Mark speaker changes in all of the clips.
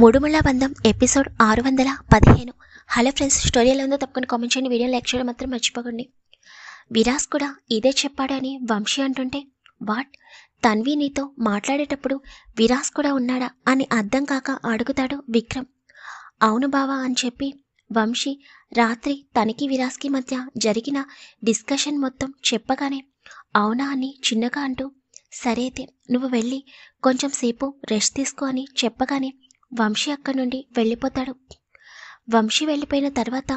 Speaker 1: మూడుముళ్ళ బంధం episode 615. Hello friends, story ఎలా ఉందో తప్పకుండా కామెంట్ చేయండి. వీడియో లైక్ చేయడం మాత్రం మర్చిపోకండి. విరాస్ కూడా ఇదే చెప్పాడు అని వంశీ అంటుంటే, వాట్, తన్వి నీతో మాట్లాడేటప్పుడు విరాస్ కూడా ఉన్నాడా అని అర్థం కాక అడుగుతాడు విక్రమ్. అవును బావా అని చెప్పి వంశీ రాత్రి తనకి విరాస్కి మధ్య జరిగిన డిస్కషన్ మొత్తం చెప్పగానే అవునా అని చిన్నగా అంటూ, సరే అయితే నువ్వు వెళ్ళి కొంచెం సేపు రెస్ట్ తీసుకో అని చెప్పగానే వంశీ అక్కడి నుండి వెళ్ళిపోతాడు. వంశీ వెళ్ళిపోయిన తర్వాత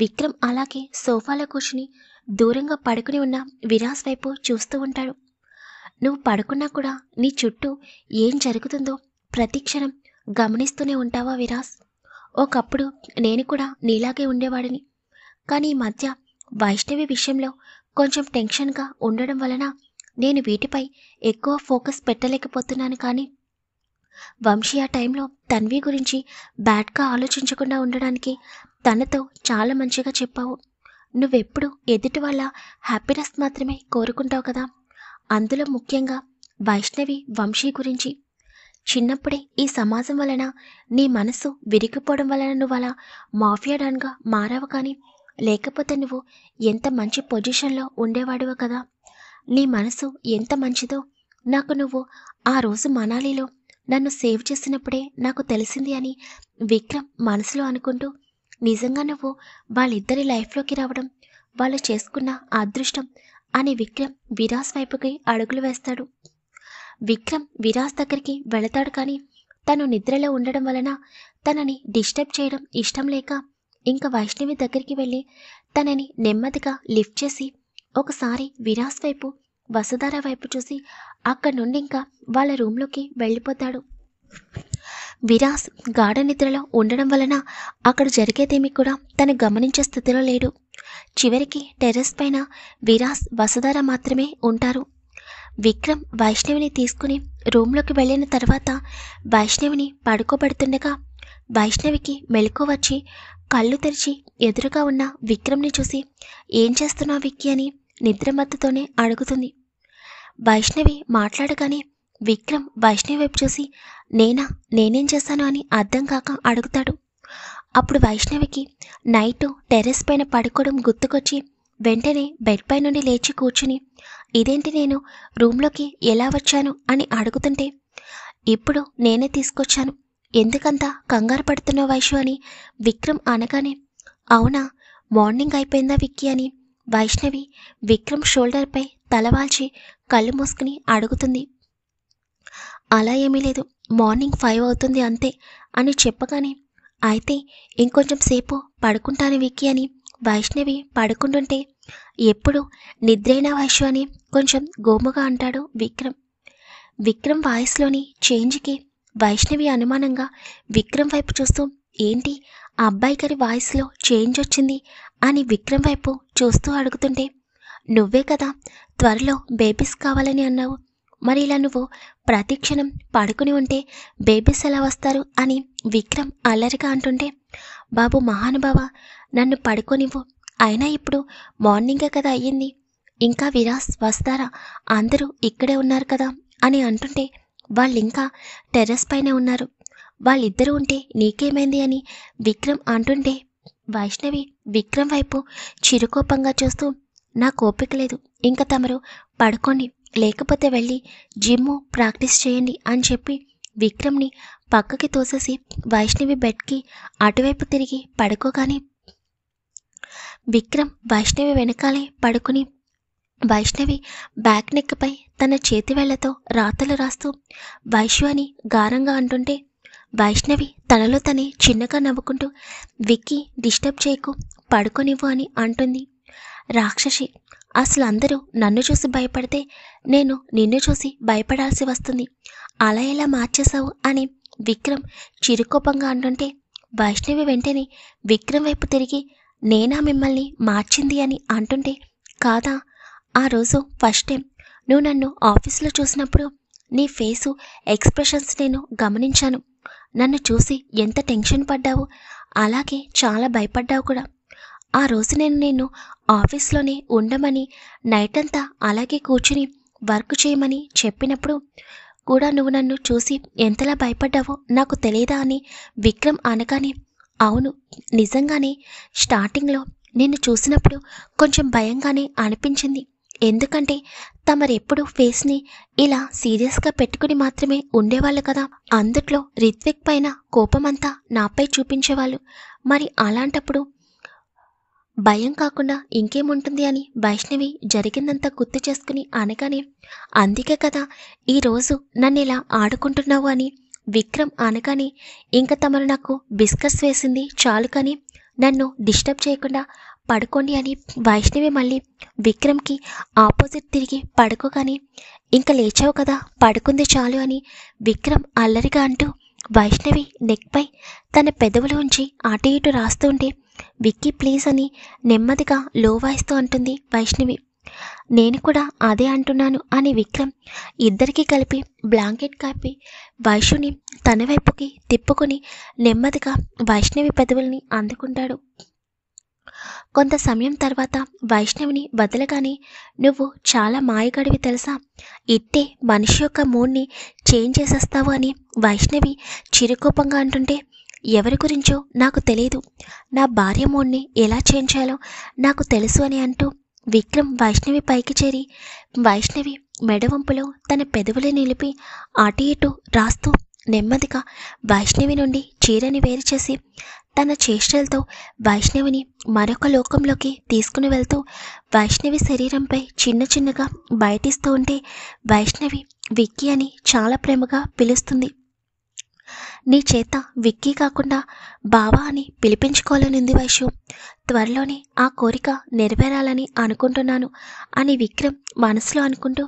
Speaker 1: విక్రమ్ అలాగే సోఫాలో కూర్చుని దూరంగా పడుకుని ఉన్న విరాస్ వైపు చూస్తూ ఉంటాడు. నువ్వు పడుకున్నా కూడా నీ చుట్టూ ఏం జరుగుతుందో ప్రతి క్షణం గమనిస్తూనే ఉంటావా విరాస్? ఒకప్పుడు నేను కూడా నీలాగే ఉండేవాడిని. కానీ ఈ మధ్య వైష్ణవి విషయంలో కొంచెం టెన్షన్గా ఉండడం వలన నేను వీటిపై ఎక్కువ ఫోకస్ పెట్టలేకపోతున్నాను. కానీ వంశీ ఆ టైంలో తన్వి గురించి బ్యాడ్గా ఆలోచించకుండా ఉండడానికి తనతో చాలా మంచిగా చెప్పావు. నువ్వెప్పుడు ఎదుటి వాళ్ళ హ్యాపీనెస్ మాత్రమే కోరుకుంటావు కదా, అందులో ముఖ్యంగా వైష్ణవి వంశీ గురించి. చిన్నప్పుడే ఈ సమాజం వలన నీ మనసు విరిగిపోవడం వలన నువ్వు అలా మాఫియా డాన్గా మారావు. కానీ లేకపోతే నువ్వు ఎంత మంచి పొజిషన్లో ఉండేవాడివో కదా. నీ మనసు ఎంత మంచిదో నాకు నువ్వు ఆ రోజు మనాలిలో నన్ను సేవ్ చేసినప్పుడే నాకు తెలిసింది అని విక్రమ్ మనసులో అనుకుంటూ, నిజంగా నువ్వు వాళ్ళిద్దరి లైఫ్లోకి రావడం వాళ్ళు చేసుకున్న అదృష్టం అని విక్రమ్ విరాస్ వైపుకి అడుగులు వేస్తాడు. విక్రమ్ విరాస్ దగ్గరికి వెళతాడు. కానీ తను నిద్రలో ఉండడం వలన తనని డిస్టర్బ్ చేయడం ఇష్టం లేక ఇంకా వైష్ణవి దగ్గరికి వెళ్ళి తనని నెమ్మదిగా లిఫ్ట్ చేసి ఒకసారి విరాస్ వైపు వసుధార వైపు చూసి అక్కడి నుండి ఇంకా వాళ్ళ రూమ్లోకి వెళ్ళిపోతాడు. విరాస్ గాఢ నిద్రలో ఉండడం వలన అక్కడ జరిగేదేమీ కూడా తను గమనించే స్థితిలో లేడు. చివరికి టెర్రస్ పైన విరాస్ వసుధార మాత్రమే ఉంటారు. విక్రమ్ వైష్ణవిని తీసుకుని రూమ్లోకి వెళ్ళిన తర్వాత వైష్ణవిని పడుకోబెడుతుండగా వైష్ణవికి మెలకువ వచ్చి కళ్ళు తెరిచి ఎదురుగా ఉన్న విక్రమ్ని చూసి, ఏం చేస్తున్నావు విక్కీ అని నిద్రమత్తుతోనే అడుగుతుంది. వైష్ణవి మాట్లాడగానే విక్రమ్ వైష్ణవి వైపు చూసి, నేనేం చేశాను అని అర్థం కాక అడుగుతాడు. అప్పుడు వైష్ణవికి నైట్ టెర్రస్ పైన పడుకోవడం గుర్తుకొచ్చి వెంటనే బెడ్ పై నుండి లేచి కూర్చుని, ఇదేంటి నేను రూమ్లోకి ఎలా వచ్చాను అని అడుగుతుంటే, ఇప్పుడు నేనే తీసుకొచ్చాను, ఎందుకంత కంగారు పడుతున్నావు వైషు అని విక్రమ్ అనగానే, అవునా, మార్నింగ్ అయిపోయిందా విక్కీ అని వైష్ణవి విక్రమ్ షోల్డర్పై తలవాల్చి కళ్ళు మూసుకుని అడుగుతుంది. అలా ఏమీ లేదు, మార్నింగ్ 5 అవుతుంది అంతే అని చెప్పగానే, అయితే ఇంకొంచెం సేపు పడుకుంటాను విక్కీ అని వైష్ణవి పడుకుంటుంటే, ఎప్పుడు నిద్రైనా వైషు అని కొంచెం గోముగా అంటాడు విక్రమ్. విక్రమ్ వాయిస్లోని చేంజ్కి వైష్ణవి అనుమానంగా విక్రమ్ వైపు చూస్తూ, ఏంటి ఆ అబ్బాయి గారి వాయిస్లో చేంజ్ వచ్చింది అని విక్రమ్ వైపు చూస్తూ అడుగుతుంటే, నువ్వే కదా త్వరలో బేబీస్ కావాలని అన్నావు, మరి ఇలా నువ్వు ప్రతి క్షణం పడుకుని ఉంటే బేబీస్ ఎలా వస్తారు అని విక్రమ్ అల్లరిగా అంటుంటే, బాబు మహానుభావ, నన్ను పడుకోనివ్వు, అయినా ఇప్పుడు మార్నింగే కదా అయ్యింది, ఇంకా విరాస్ వస్తారా, అందరూ ఇక్కడే ఉన్నారు కదా అని అంటుంటే, వాళ్ళింకా టెర్రస్ పైన ఉన్నారు, వాళ్ళిద్దరూ ఉంటే నీకేమైంది అని విక్రమ్ అంటుంటే, వైష్ణవి విక్రమ్ వైపు చిరుకోపంగా చూస్తూ, నాకు ఓపిక లేదు, ఇంకా తమరు పడుకోండి, లేకపోతే వెళ్ళి జిమ్ ప్రాక్టీస్ చేయండి అని చెప్పి విక్రమ్ని పక్కకి తోసేసి వైష్ణవి బెడ్కి అటువైపు తిరిగి పడుకోగానే విక్రమ్ వైష్ణవి వెనకాలే పడుకుని వైష్ణవి బ్యాక్ నెక్పై తన చేతి వేళ్లతో రాతలు రాస్తూ వైషు అని గారంగా అంటుంటే, వైష్ణవి తనలో తనే చిన్నగా నవ్వుకుంటూ, విక్కీ డిస్టర్బ్ చేయకు, పడుకోనివ్వు అని అంటుంది. రాక్షసి, అసలు అందరూ నన్ను చూసి భయపడితే నేను నిన్ను చూసి భయపడాల్సి వస్తుంది, అలా ఎలా మార్చేశావు అని విక్రమ్ చిరుకోపంగా అంటుంటే, వైష్ణవి వెంటనే విక్రమ్ వైపు తిరిగి, నేనా మిమ్మల్ని మార్చింది అని అంటుంటే, కాదా, ఆ రోజు ఫస్ట్ టైం నువ్వు నన్ను ఆఫీస్లో చూసినప్పుడు నీ ఫేసు ఎక్స్ప్రెషన్స్ నేను గమనించాను, నన్ను చూసి ఎంత టెన్షన్ పడ్డావు, అలాగే చాలా భయపడ్డావు కూడా. ఆ రోజు నేను ఆఫీస్లోనే ఉండమని, నైట్ అంతా అలాగే కూర్చుని వర్క్ చేయమని చెప్పినప్పుడు కూడా నువ్వు నన్ను చూసి ఎంతలా భయపడ్డావో నాకు తెలియదా అని విక్రమ్ అనగానే, అవును, నిజంగానే స్టార్టింగ్లో నిన్ను చూసినప్పుడు కొంచెం భయంగానే అనిపించింది. ఎందుకంటే తమరెప్పుడు ఫేస్ని ఇలా సీరియస్గా పెట్టుకుని మాత్రమే ఉండేవాళ్ళు కదా. అందుట్లో రిత్విక్ పైన కోపమంతా నాపై చూపించేవాళ్ళు. మరి అలాంటప్పుడు భయం కాకుండా ఇంకేముంటుంది అని వైష్ణవి జరిగిందంతా గుర్తు చేసుకుని అనగానే, అందుకే కదా ఈరోజు నన్ను ఇలా ఆడుకుంటున్నావు అని విక్రమ్ అనగానే, ఇంకా తమరు నాకు బిస్కెట్స్ వేసింది చాలు కానీ నన్ను డిస్టర్బ్ చేయకుండా పడుకోండి అని వైష్ణవి మళ్ళీ విక్రమ్కి ఆపోజిట్ తిరిగి పడుకోగానే, ఇంకా లేచావు కదా పడుకుంది చాలు అని విక్రమ్ అల్లరిగా అంటూ వైష్ణవి నెక్పై తన పెదవులు ఉంచి అటు ఇటు రాస్తూ ఉంటే, విక్కీ ప్లీజ్ అని నెమ్మదిగా లో వాయిస్తూ అంటుంది వైష్ణవి. నేను కూడా అదే అంటున్నాను అని విక్రమ్ ఇద్దరికీ కలిపి బ్లాంకెట్ కాపి వైష్ణుని తన వైపుకి తిప్పుకొని నెమ్మదిగా వైష్ణవి పెదవుల్ని అందుకుంటాడు. కొంత సమయం తర్వాత వైష్ణవిని వదలగానే, నువ్వు చాలా మాయగడివి తెలుసా, ఇట్టే మనిషి యొక్క మూడ్ని చేంజ్ చేసేస్తావు అని వైష్ణవి చిరుకోపంగా అంటుంటే, ఎవరి గురించో నాకు తెలియదు, నా భార్య మూడ్ని ఎలా చేంజ్ చేయాలో నాకు తెలుసు అని అంటూ విక్రమ్ వైష్ణవి పైకి చేరి వైష్ణవి మెడవంపులో తన పెదవులు నిలిపి అటు ఇటు రాస్తూ నెమ్మదిగా వైష్ణవి నుండి చీరని వేరు చేసి తన చేష్టలతో వైష్ణవిని మరొక లోకంలోకి తీసుకుని వెళ్తూ వైష్ణవి శరీరంపై చిన్న చిన్నగా బయటిస్తూ ఉంటే వైష్ణవి విక్కీ అని చాలా ప్రేమగా పిలుస్తుంది. నీ చేత విక్కీ కాకుండా బావా అని పిలిపించుకోవాలనుంది వైషు, త్వరలోనే ఆ కోరిక నెరవేరాలని అనుకుంటున్నాను అని విక్రమ్ మనసులో అనుకుంటూ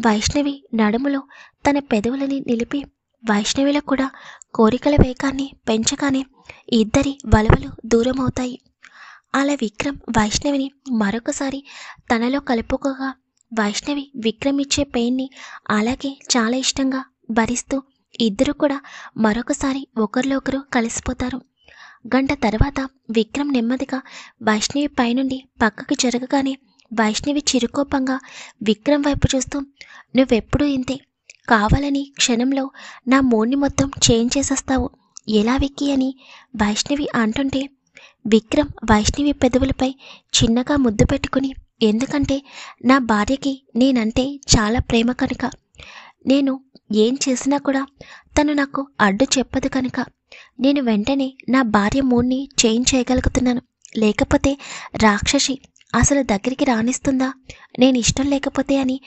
Speaker 1: వైష్ణవి నడుములో తన పెదవులని నిలిపి వైష్ణవిలో కూడా కోరికల వేగాన్ని పెంచగానే ఇద్దరి వలవలు దూరం అవుతాయి. అలా విక్రమ్ వైష్ణవిని మరొకసారి తనలో కలుపుకోగా వైష్ణవి విక్రమ్ ఇచ్చే పెయిన్ని అలాగే చాలా ఇష్టంగా భరిస్తూ ఇద్దరు కూడా మరొకసారి ఒకరిలో ఒకరు కలిసిపోతారు. గంట తర్వాత విక్రమ్ నెమ్మదిగా వైష్ణవి పైనుండి పక్కకి జరగగానే వైష్ణవి చిరుకోపంగా విక్రమ్ వైపు చూస్తూ, నువ్వెప్పుడూ ఇంతే, కావాలని క్షణంలో నా మూడ్ని మొత్తం చేంజ్ చేసేస్తావు, ఎలా విక్కీ అని వైష్ణవి అంటుంటే విక్రమ్ వైష్ణవి పెదవులపై చిన్నగా ముద్దు పెట్టుకుని, ఎందుకంటే నా భార్యకి నేనంటే చాలా ప్రేమ కనుక, నేను ఏం చేసినా కూడా తను నాకు అడ్డు చెప్పదు కనుక నేను వెంటనే నా భార్య మూడ్ని చేంజ్ చేయగలుగుతున్నాను. లేకపోతే రాక్షసి అసలు దగ్గరికి రానిస్తుందా నేను ఇష్టం లేకపోతే అని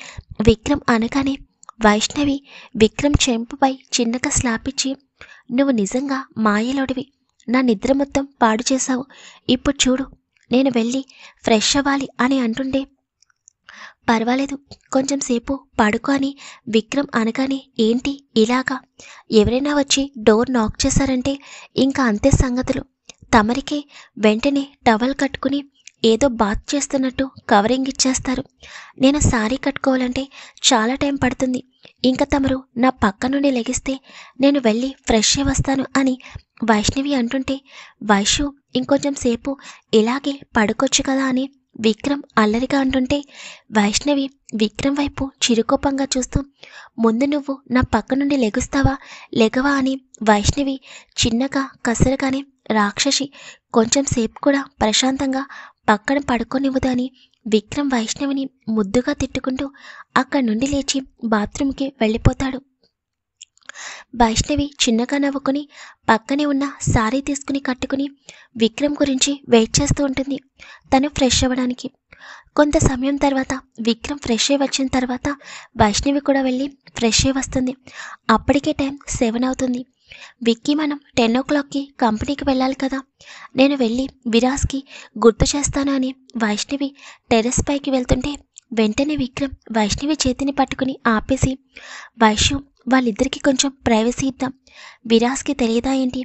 Speaker 1: విక్రమ్ అనగానే వైష్ణవి విక్రమ్ చెంపుపై చిన్నగా స్లాప్ ఇచ్చి, నువ్వు నిజంగా మాయలోడివి, నా నిద్ర మొత్తం పాడు చేశావు, ఇప్పుడు చూడు నేను వెళ్ళి ఫ్రెష్ అవ్వాలి అని అంటుండే, పర్వాలేదు కొంచెం సేపు పడుకో అని విక్రమ్ అనగానే, ఏంటి ఇలాగా, ఎవరైనా వచ్చి డోర్ నాక్ చేశారంటే ఇంకా అంతే సంగతులు, తమరికే వెంటనే టవల్ కట్టుకుని ఏదో బాత్ చేస్తున్నట్టు కవరింగ్ ఇచ్చేస్తారు, నేను సారీ కట్టుకోవాలంటే చాలా టైం పడుతుంది, ఇంకా తమరు నా పక్క నుండి లెగిస్తే నేను వెళ్ళి ఫ్రెష్ అయి వస్తాను అని వైష్ణవి అంటుంటే, వైషు ఇంకొంచెం సేపు ఇలాగే పడుకోవచ్చు కదా అని విక్రమ్ అల్లరిగా అంటుంటే వైష్ణవి విక్రమ్ వైపు చిరుకోపంగా చూస్తూ, ముందు నువ్వు నా పక్క నుండి లెగుస్తావా లెగవా అని వైష్ణవి చిన్నగా కసరగానే, రాక్షసి కొంచెం సేపు కూడా ప్రశాంతంగా పక్కన పడుకోనివ్వదు అని విక్రమ్ వైష్ణవిని ముద్దుగా తిట్టుకుంటూ అక్కడి నుండి లేచి బాత్రూంకి వెళ్ళిపోతాడు. వైష్ణవి చిన్నగా నవ్వుకుని పక్కనే ఉన్న సారీ తీసుకుని కట్టుకుని విక్రమ్ గురించి వెయిట్ చేస్తూ ఉంటుంది తను ఫ్రెష్ అవ్వడానికి. కొంత సమయం తర్వాత విక్రమ్ ఫ్రెష్ అయ్యి వచ్చిన తర్వాత వైష్ణవి కూడా వెళ్ళి ఫ్రెష్ అయ్యి వస్తుంది. అప్పటికే టైం 7 అవుతుంది. విక్కీ మనం 10 o'clockకి కంపెనీకి వెళ్ళాలి కదా, నేను వెళ్ళి విరాస్కి గుర్తు చేస్తాను అని వైష్ణవి టెర్రస్ పైకి వెళ్తుంటే వెంటనే విక్రమ్ వైష్ణవి చేతిని పట్టుకుని ఆపేసి, వైష్ణవ్ వాళ్ళిద్దరికీ కొంచెం ప్రైవసీ ఇద్దాం, విరాస్కి తెలియదా ఏంటి,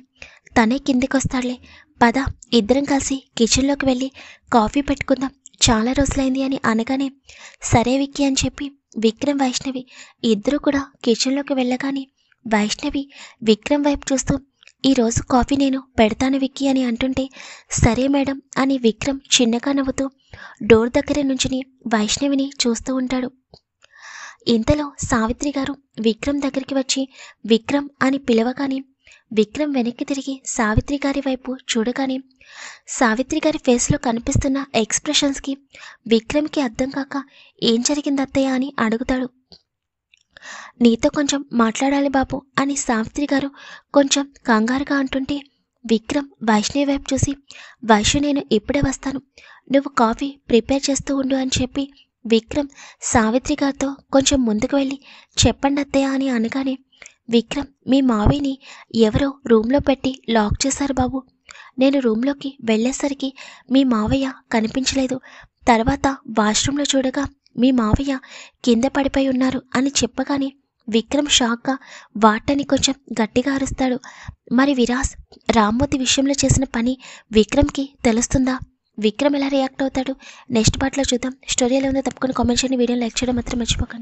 Speaker 1: తనే కిందికి వస్తాడులే, పద ఇద్దరం కలిసి కిచెన్లోకి వెళ్ళి కాఫీ పెట్టుకుందాం, చాలా రోజులైంది అని అనగానే, సరే విక్కీ అని చెప్పి విక్రమ్ వైష్ణవి ఇద్దరు కూడా కిచెన్లోకి వెళ్ళగానే వైష్ణవి విక్రమ్ వైపు చూస్తూ, ఈరోజు కాఫీ నేను పెడతాను విక్కీ అని అంటుంటే, సరే మేడం అని విక్రమ్ చిన్నగా నవ్వుతూ డోర్ దగ్గర నుంచుని వైష్ణవిని చూస్తూ ఉంటాడు. ఇంతలో సావిత్రి గారు విక్రమ్ దగ్గరికి వచ్చి విక్రమ్ అని పిలవగానే విక్రమ్ వెనక్కి తిరిగి సావిత్రి గారి వైపు చూడగానే సావిత్రి గారి ఫేస్లో కనిపిస్తున్న ఎక్స్ప్రెషన్స్కి విక్రమ్కి అర్థం కాక ఏం జరిగింది అత్తయ్య అని అడుగుతాడు. నీతో కొంచెం మాట్లాడాలి బాబు అని సావిత్రి గారు కొంచెం కంగారుగా అంటుంటే విక్రమ్ వైష్ణవి వైపు చూసి వైష్ణు నేను ఇప్పుడే వస్తాను, నువ్వు కాఫీ ప్రిపేర్ చేస్తూ ఉండు అని చెప్పి విక్రమ్ సావిత్రి గారితో కొంచెం ముందుకు వెళ్ళి చెప్పండి అత్తయ్య అని అనగానే విక్రమ్ మీ మావిని ఎవరో రూమ్లో పెట్టి లాక్ చేశారు బాబు, నేను రూమ్లోకి వెళ్ళేసరికి మీ మావయ్య కనిపించలేదు, తర్వాత వాష్రూమ్లో చూడగా మీ మావయ్య కింద పడిపోయి ఉన్నారు అని చెప్పగానే విక్రమ్ షాక్గా వాటని కొంచెం గట్టిగా అరుస్తాడు. మరి విరాస్ రామ్మూర్తి విషయంలో చేసిన పని విక్రమ్కి తెలుస్తుందా? విక్రమ్ ఎలా రియాక్ట్ అవుతాడు? నెక్స్ట్ పార్ట్లో చూద్దాం. స్టోరీ ఎలా ఉందో తప్పకుండా కామెంట్ చేయండి. వీడియోని లైక్ చేయడం మాత్రం మర్చిపోకండి.